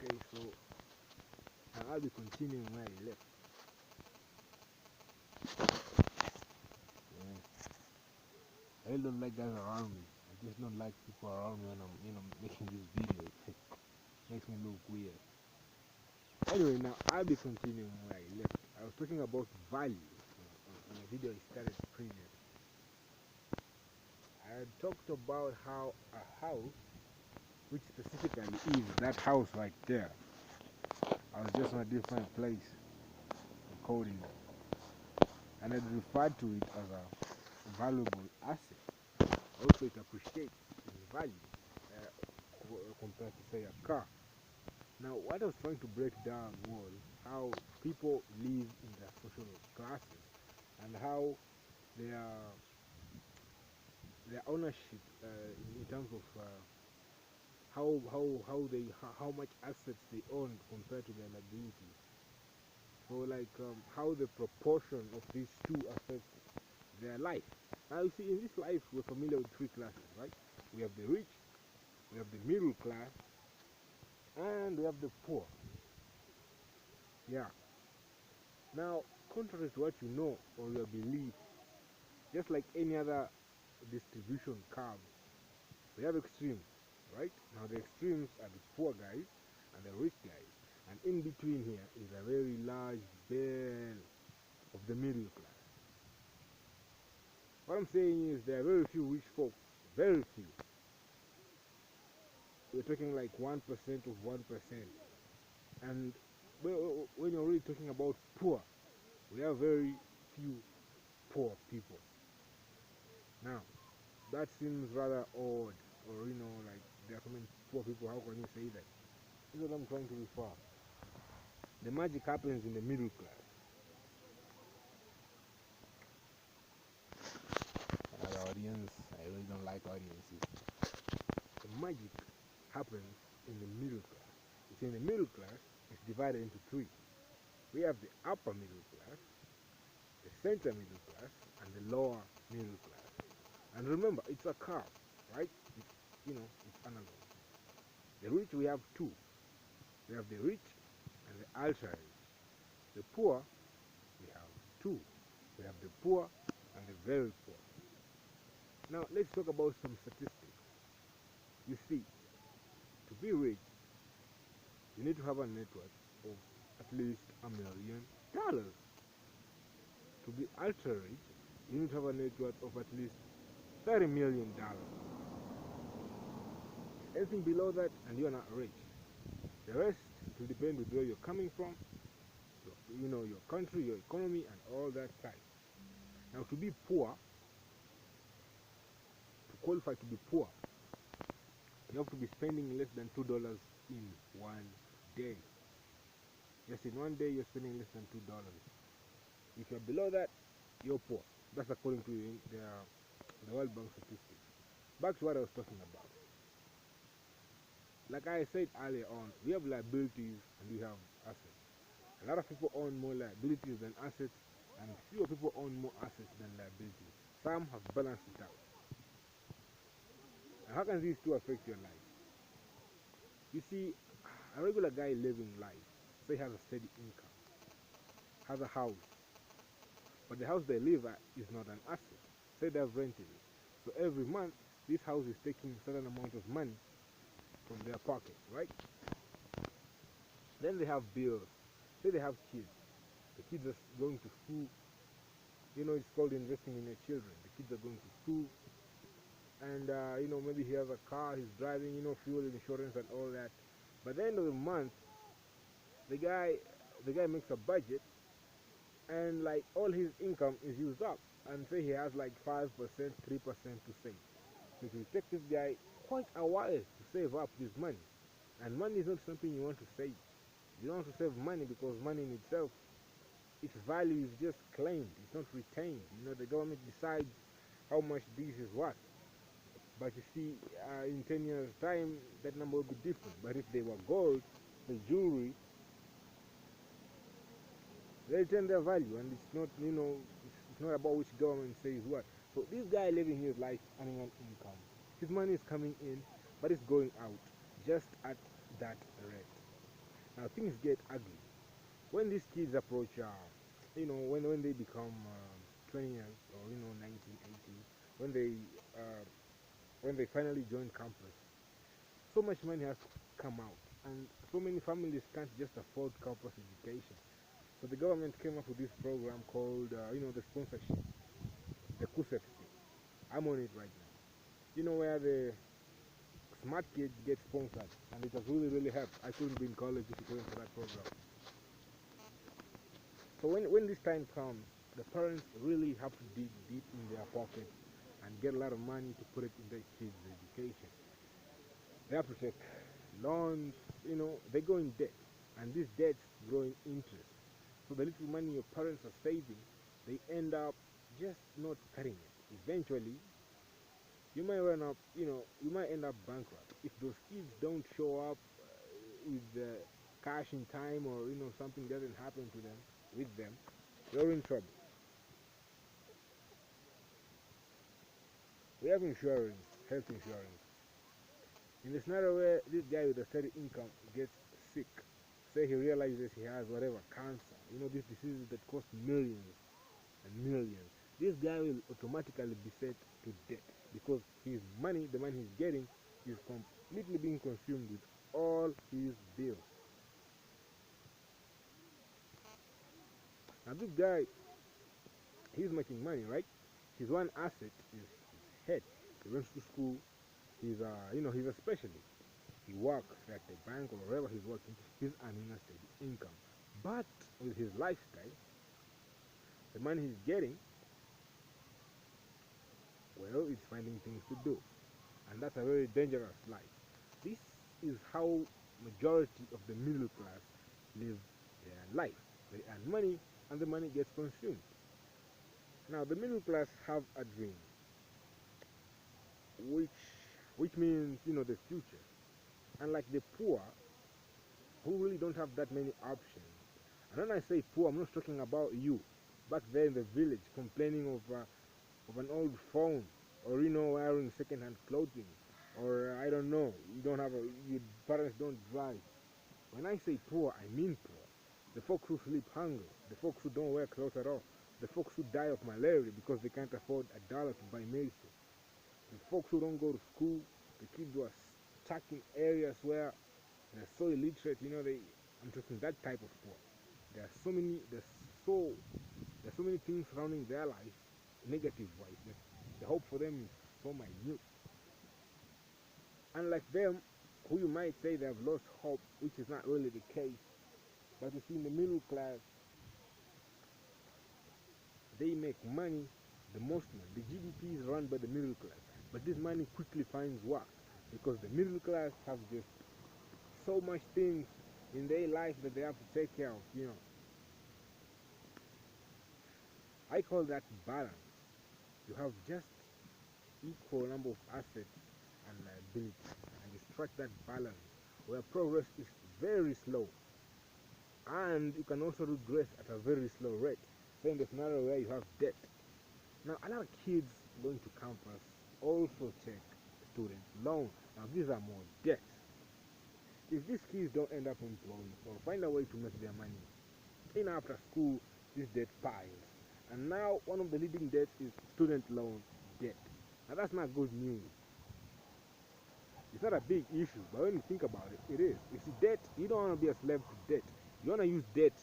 Okay, so I'll be continuing where I left. Yeah. I really don't like guys around me. I just don't like people around me when I'm, making this video. It makes me look weird. Anyway, now I'll be continuing where I left. I was talking about value on a video I started previous. I talked about how a house, which specifically is that house right there, I was just in a different place recording it, and I referred to it as a valuable asset. Also, it appreciates in value compared to, say, a car. Now, what I was trying to break down was how people live in their social classes and how their ownership in terms of how much assets they own compared to their liabilities. So, like how the proportion of these two affects their life. Now, you see, in this life, we're familiar with three classes, right? We have the rich, we have the middle class, and we have the poor. Yeah. Now, contrary to what you know or your belief, just like any other distribution curve, we have extremes, right? Now, the extremes are the poor guys and the rich guys, and in between here is a very large band of the middle class. What I'm saying is there are very few rich folks, very few. We're talking like 1% of 1%. And when you're really talking about poor, we have very few poor people. Now, that seems rather odd, or like there are so many poor people, how can you say that? This is what I'm trying to refer. The magic happens in the middle class. Another audience, I really don't like audiences. The magic happens in the middle class. You see, in the middle class, it's divided into three. We have the upper middle class, the center middle class, and the lower middle class. And remember, it's a curve, right? It's analog. The rich, we have two. We have the rich and the ultra rich. The poor, we have two. We have the poor and the very poor. Now, let's talk about some statistics. You see, to be rich, you need to have a net worth of at least $1 million. To be ultra rich, you need to have a net worth of at least $30 million. Anything below that, and you're not rich. The rest will depend with where you're coming from, your country, your economy, and all that side. Now, to be poor, to qualify to be poor, you have to be spending less than $2 in one day. Just in one day, you're spending less than $2. If you're below that, you're poor. That's according to the World Bank statistics. Back to what I was talking about. Like I said earlier on, we have liabilities and we have assets. A lot of people own more liabilities than assets, and fewer people own more assets than liabilities. Some have balanced it out. And how can these two affect your life? You see, a regular guy living life, say, has a steady income, has a house, but the house they live at is not an asset. Say they've rented it. So every month, this house is taking a certain amount of money from their pockets, right? Then they have bills. Say they have kids. The kids are going to school. It's called investing in your children. The kids are going to school. And, maybe he has a car, he's driving, fuel, insurance, and all that. By the end of the month, the guy makes a budget, and like all his income is used up. And say he has like 5%, 3% to save. So it will take this guy quite a while to save up this money. And money is not something you want to save. You don't want to save money because money in itself, its value is just claimed, it's not retained. The government decides how much this is worth. But you see, in 10 years' time, that number will be different. But if they were gold, the jewelry, they retain their value, and it's not, it's not about which government says what. So this guy living his life earning an income. His money is coming in, but it's going out just at that rate. Now things get ugly when these kids approach, when they become 20 years, or 19, 18, when uh, they finally join campus. So much money has to come out, and so many families can't just afford campus education. So the government came up with this program called, the sponsorship, the KUSEP thing. I'm on it right now. Where the smart kids get sponsored, and it has really helped. I couldn't be in college if it wasn't for that program. So when this time comes, the parents really have to dig deep in their pockets and get a lot of money to put it in their kids' education. They have to take loans, they go in debt, and these debts grow in interest. So the little money your parents are saving, they end up just not cutting it. Eventually, you might run up, you might end up bankrupt if those kids don't show up with the cash in time, or something doesn't happen to them with them. You're in trouble. We have insurance, health insurance. In the scenario where this guy with a steady income gets sick, say he realizes he has whatever cancer, these diseases that cost millions and millions, this guy will automatically be set to debt because his money, the money he's getting, is completely being consumed with all his bills. Now this guy, he's making money, right? His one asset is his head. He went to school. He's a specialist. He works at the bank or wherever he's working. He's earning a steady income. But with his lifestyle, the money he's getting, well, it's finding things to do. And that's a very dangerous life. This is how majority of the middle class live their life. They earn money and the money gets consumed. Now the middle class have a dream, which which means the future. Unlike the poor, who really don't have that many options. And when I say poor, I'm not talking about you back there in the village complaining of an old phone, or wearing second-hand clothing, or I don't know, your parents don't drive. When I say poor, I mean poor. The folks who sleep hungry, the folks who don't wear clothes at all, the folks who die of malaria because they can't afford $1 to buy medicine, the folks who don't go to school, the kids who are stuck in areas where they're so illiterate. I'm talking that type of poor. There are so many, so there's so many things surrounding their life, negative wise, that the hope for them is so minute. Unlike them, who you might say they have lost hope, which is not really the case. But you see, in the middle class, they make money, the most money. The GDP is run by the middle class. But this money quickly finds work because the middle class have just so much things in their life that they have to take care of. I call that balance. You have just equal number of assets and liabilities, and you strike that balance where progress is very slow, and you can also regress at a very slow rate. So in the scenario where you have debt, now a lot of kids going to campus also take student loans. Now these are more debts. If these kids don't end up employed or find a way to make their money, after school, this debt piles. And now one of the leading debts is student loan debt. Now that's not good news. It's not a big issue, but when you think about it, it is. You see, debt, you don't want to be a slave to debt. You want to use debt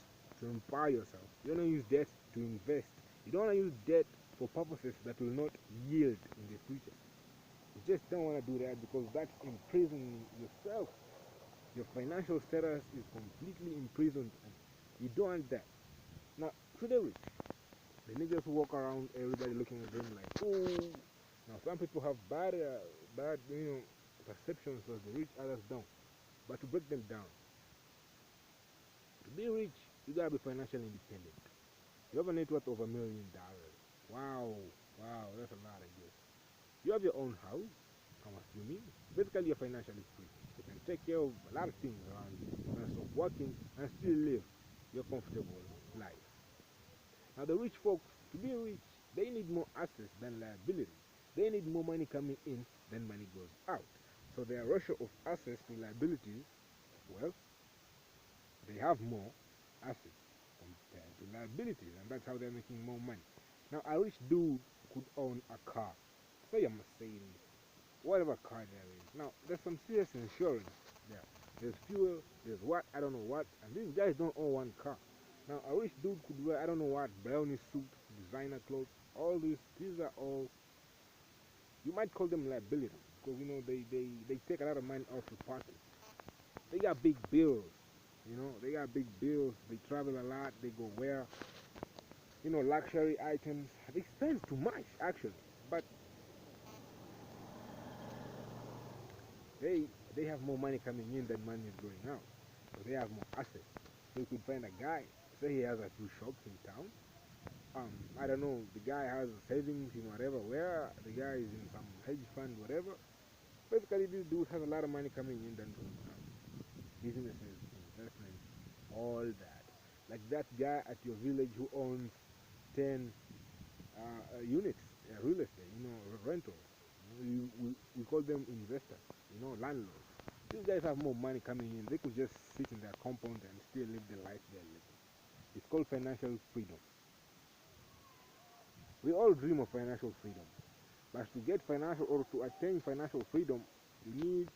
to empower yourself. You want to use debt to invest. You don't want to use debt for purposes that will not yield in the future. You just don't want to do that because that's imprisoning yourself. Your financial status is completely imprisoned, and you don't want that. Now, to the rich, the niggas who walk around, everybody looking at them like, oh. Now, some people have bad, perceptions of the rich, others don't. But to break them down, to be rich, you gotta be financially independent. You have a net worth of $1 million. Wow, wow, that's a lot, I guess. You have your own house, I'm assuming. Basically, you're financially free. You can take care of a lot of things around you. You can stop working and still live your comfortable life. Now, the rich folks, to be rich, they need more assets than liabilities. They need more money coming in than money goes out. So their ratio of assets to liabilities, well, they have more assets compared to liabilities, and that's how they're making more money. Now, a rich dude could own a car, say a Mercedes, whatever car there is. Now, there's some serious insurance there. There's fuel, there's what, I don't know what, and these guys don't own one car. Now, a rich dude could wear, I don't know what, brownie suit, designer clothes, all these are all, you might call them liabilities, because, they take a lot of money off your pocket. They got big bills, they got big bills, they travel a lot, they go where, luxury items, they spend too much, actually, but they have more money coming in than money is going out. So they have more assets. So you could find a guy, say he has a few shops in town. I don't know, the guy has savings in whatever, where the guy is in some hedge fund, whatever. Basically, this dude has a lot of money coming in than going out. Businesses, investments, all that. Like that guy at your village who owns 10 units, real estate, rentals. We call them investors, landlords. These guys have more money coming in. They could just sit in their compound and still live the life they're living. It's called financial freedom. We all dream of financial freedom. But to get financial or to attain financial freedom, you need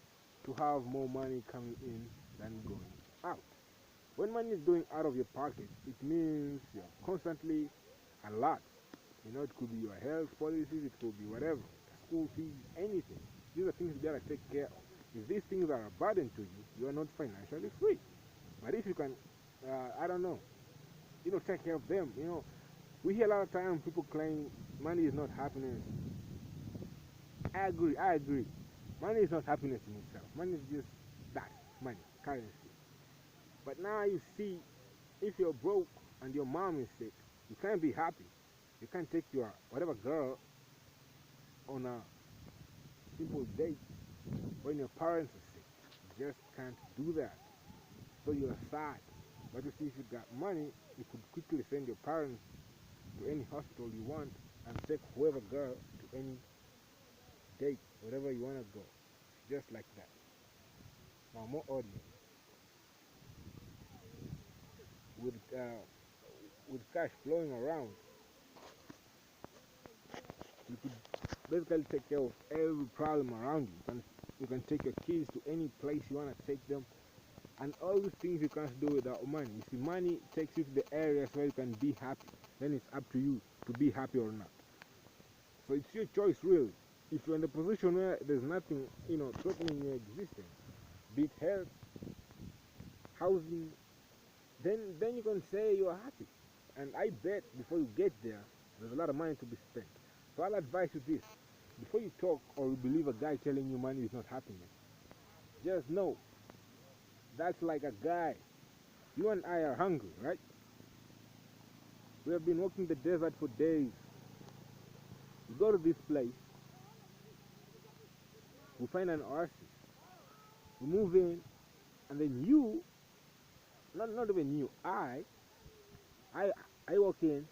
to have more money coming in than going out. When money is going out of your pocket, it means you're constantly a lot. It could be your health policies, it could be whatever, school fees, anything. These are things you gotta take care of. If these things are a burden to you, you are not financially free. But if you can, I don't know, take care of them. We hear a lot of times people claim money is not happiness. I agree, I agree. Money is not happiness in itself. Money is just that, money, currency. But now you see, if you're broke and your mom is sick, you can't be happy. You can't take your whatever girl on a simple date when your parents are sick. You just can't do that. So you're sad. But you see, if you got money, you could quickly send your parents to any hospital you want and take whoever girl to any date, wherever you want to go. Just like that. Now, more audience. With cash flowing around, you could basically take care of every problem around you. You can take your kids to any place you want to take them, and all these things you can't do without money. You see, money takes you to the areas where you can be happy. Then it's up to you to be happy or not. So it's your choice, really. If you're in a position where there's nothing, threatening your existence, be it health, housing, then you can say you're happy. And I bet before you get there, there's a lot of money to be spent. So I'll advise you this. Before you talk or you believe a guy telling you money is not happiness, just know that's like a guy. You and I are hungry, right? We have been walking the desert for days. We go to this place, we find an oasis, we move in, and then you, not even you, I, I walk in,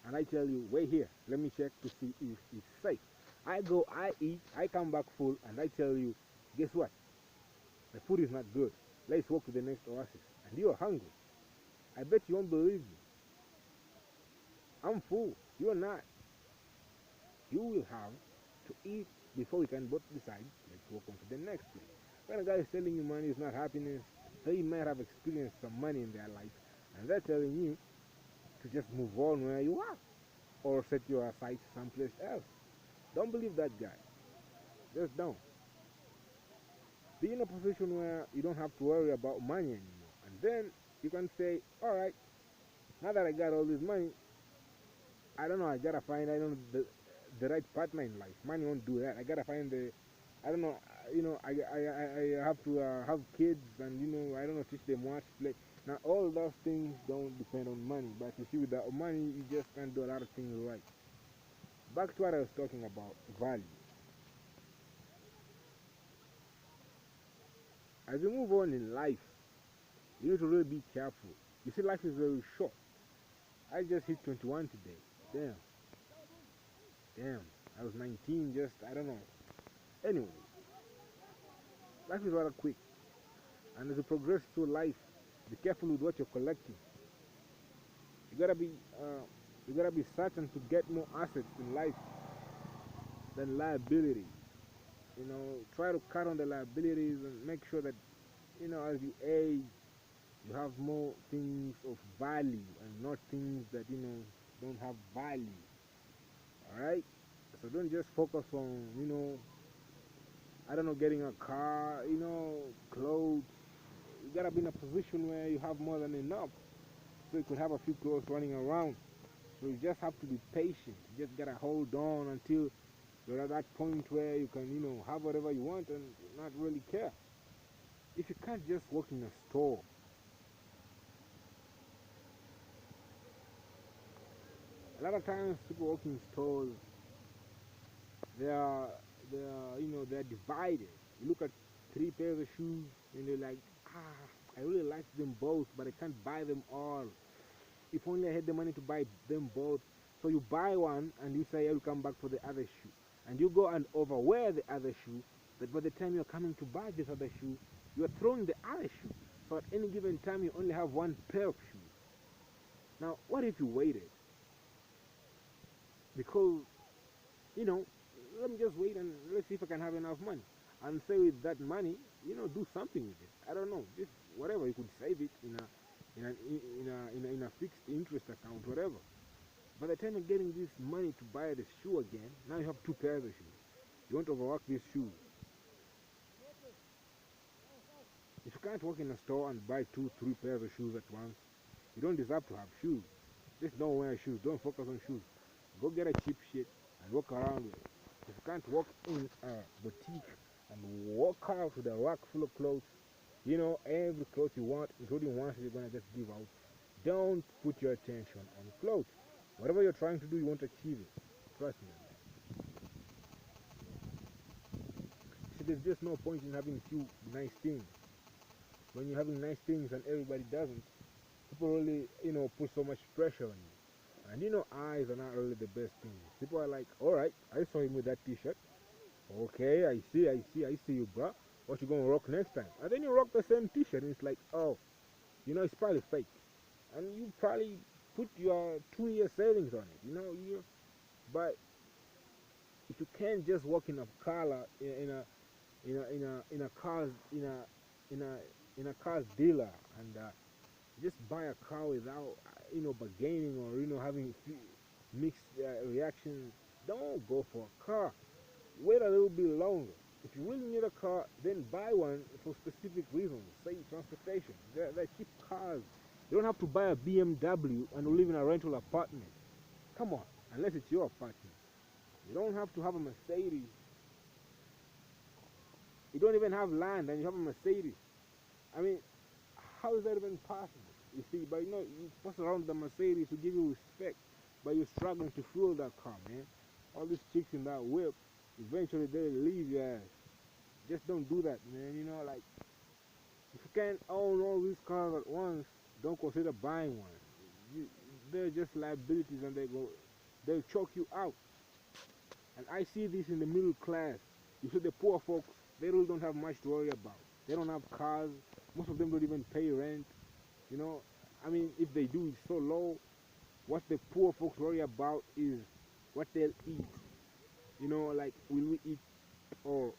and I tell you, wait here, let me check to see if it's safe. I go, I eat, I come back full, and I tell you, guess what? The food is not good. Let's walk to the next oasis. And you're hungry. I bet you won't believe me. I'm full. You're not. You will have to eat before we can both decide, let's walk on to the next place. When a guy is telling you money is not happiness, they might have experienced some money in their life, and they're telling you to just move on where you are, or set your sights someplace else. Don't believe that guy. Just don't. Be in a position where you don't have to worry about money anymore. And then you can say, alright, now that I got all this money, I don't know, I gotta find, the right partner in life. Money won't do that. I gotta find I don't know, I have to have kids and, I don't know, teach them what to play. Now, all those things don't depend on money. But you see, without money, you just can't do a lot of things right. Back to what I was talking about, value. As you move on in life, you need to really be careful. You see, life is very short. I just hit 21 today. Damn. Damn. I was 19, just, I don't know. Anyway, life is rather quick. And as you progress through life, Be careful with what you're collecting. You gotta be uh, you gotta be certain to get more assets in life than liabilities. Try to cut on the liabilities and make sure that as you age, you have more things of value and not things that don't have value. All right. So don't just focus on I don't know, getting a car, clothes. You gotta be in a position where you have more than enough, so you could have a few clothes running around. So you just have to be patient. You just gotta hold on until you're at that point where you can, have whatever you want and not really care. If you can't just work in a store, a lot of times people work in stores, they are, they're divided. You look at three pairs of shoes and they're like, I really like them both, but I can't buy them all. If only I had the money to buy them both. So you buy one and you say, I'll come back for the other shoe. And you go and overwear the other shoe, that by the time you're coming to buy this other shoe, you're throwing the other shoe. So at any given time, you only have one pair of shoes. Now, what if you waited? Because, let me just wait and let's see if I can have enough money. And say with that money, do something with it. I don't know, just whatever. You could save it in a fixed interest account, whatever. By the time you're getting this money to buy the shoe again, now you have two pairs of shoes. You want to overwork these shoes. If you can't work in a store and buy two, three pairs of shoes at once, you don't deserve to have shoes. Just don't wear shoes. Don't focus on shoes. Go get a cheap shit and walk around with it. If you can't walk in a boutique and walk out with a rack full of clothes, every clothes you want, including ones you're going to just give out, don't put your attention on clothes. Whatever you're trying to do, you won't achieve it. Trust me. See, there's just no point in having few nice things. When you're having nice things and everybody doesn't, people really, put so much pressure on you. And eyes are not really the best thing. People are like, alright, I saw him with that t-shirt. Okay, I see you, bro. What you gonna rock next time? And then you rock the same t-shirt and it's like, oh, it's probably fake. And you probably put your 2 year savings on it, but if you can't just walk in a car in a car's dealer and just buy a car without bargaining or having mixed reactions, don't go for a car. Wait a little bit longer. If you really need a car, then buy one for specific reasons. Say transportation. They're cheap cars. You don't have to buy a BMW and live in a rental apartment. Come on, unless it's your apartment. You don't have to have a Mercedes. You don't even have land and you have a Mercedes. I mean, how is that even possible? You see, but you pass around the Mercedes to give you respect, but you're struggling to fuel that car, man. All these chicks in that whip, eventually they'll leave your ass. Just don't do that, man. Like, if you can't own all these cars at once, don't consider buying one. They're just liabilities and they'll choke you out. And I see this in the middle class. You see the poor folks, they really don't have much to worry about. They don't have cars. Most of them don't even pay rent. I mean, if they do, it's so low. What the poor folks worry about is what they'll eat. Like, will we eat, or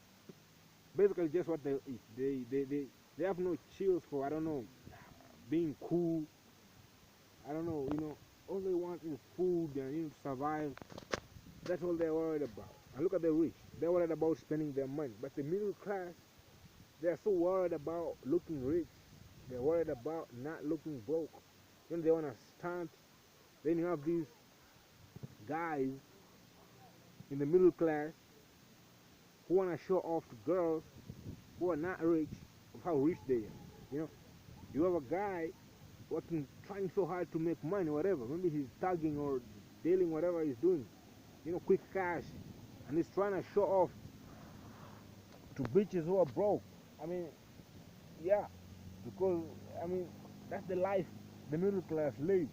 basically just what they'll eat. They have no chills for, I don't know, being cool. I don't know, all they want is food and to survive. That's all they're worried about. And look at the rich. They're worried about spending their money. But the middle class, they're so worried about looking rich. They're worried about not looking broke. Then they want to stunt. Then you have these guys in the middle class who want to show off to girls who are not rich of how rich they are. You have a guy working, trying so hard to make money, whatever. Maybe he's tagging or dealing, whatever he's doing. Quick cash. And he's trying to show off to bitches who are broke. I mean, yeah. Because, I mean, that's the life the middle class lives.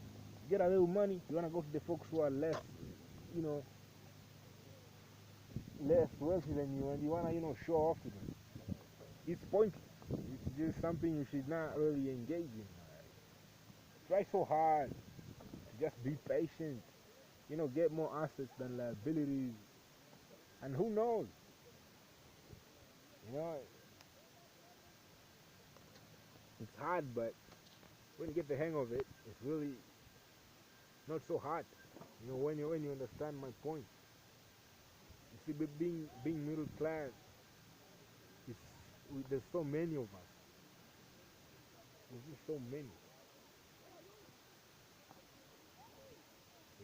Get a little money, you want to go to the folks who are less, less wealthy than you, and you want to, show off to them. It's pointless. It's just something you should not really engage in. try so hard to just be patient, get more assets than liabilities. And who knows, you know, it's hard, but when you get the hang of it, it's really not so hard. When you understand my point. You see, being middle class, it's, there's so many of us. There's just so many.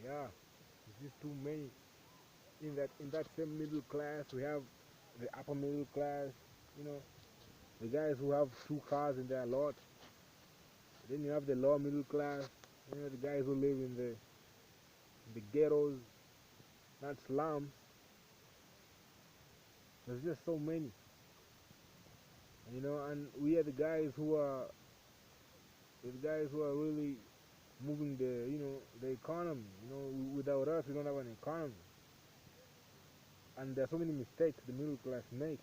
Yeah, there's just too many. In that same middle class, we have the upper middle class. You know, the guys who have 2 cars in their lot. Then you have the lower middle class. The guys who live in the ghettos, not slums. There's just so many. And we are the guys who are really moving the economy. Without us, we don't have an economy. And there are so many mistakes the middle class makes.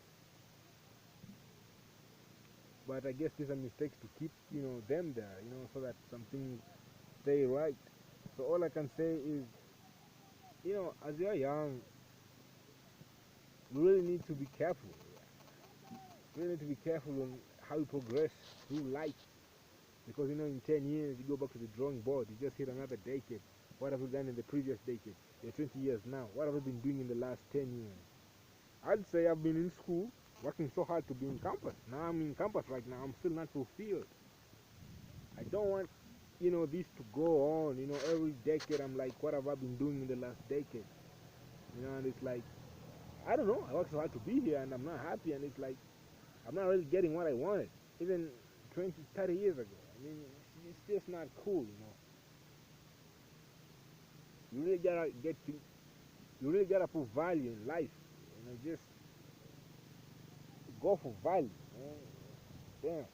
But I guess these are mistakes to keep them there, so that some things stay right. So all I can say is, as you're young, you really need to be careful. You really need to be careful on how you progress through life. Because in 10 years, you go back to the drawing board. You just hit another decade. What have you done in the previous decade? You're 20 years now. What have you been doing in the last 10 years? I'd say I've been in school, working so hard to be in campus. Now I'm in campus right now. I'm still not fulfilled. I don't want, this to go on. Every decade I'm like, what have I been doing in the last decade? And it's like, I don't know. I worked so hard to be here and I'm not happy. And it's like, I'm not really getting what I wanted. Even 20, 30 years ago. I mean, it's just not cool. You really gotta you really gotta put value in life. Just go for value. Man. Damn.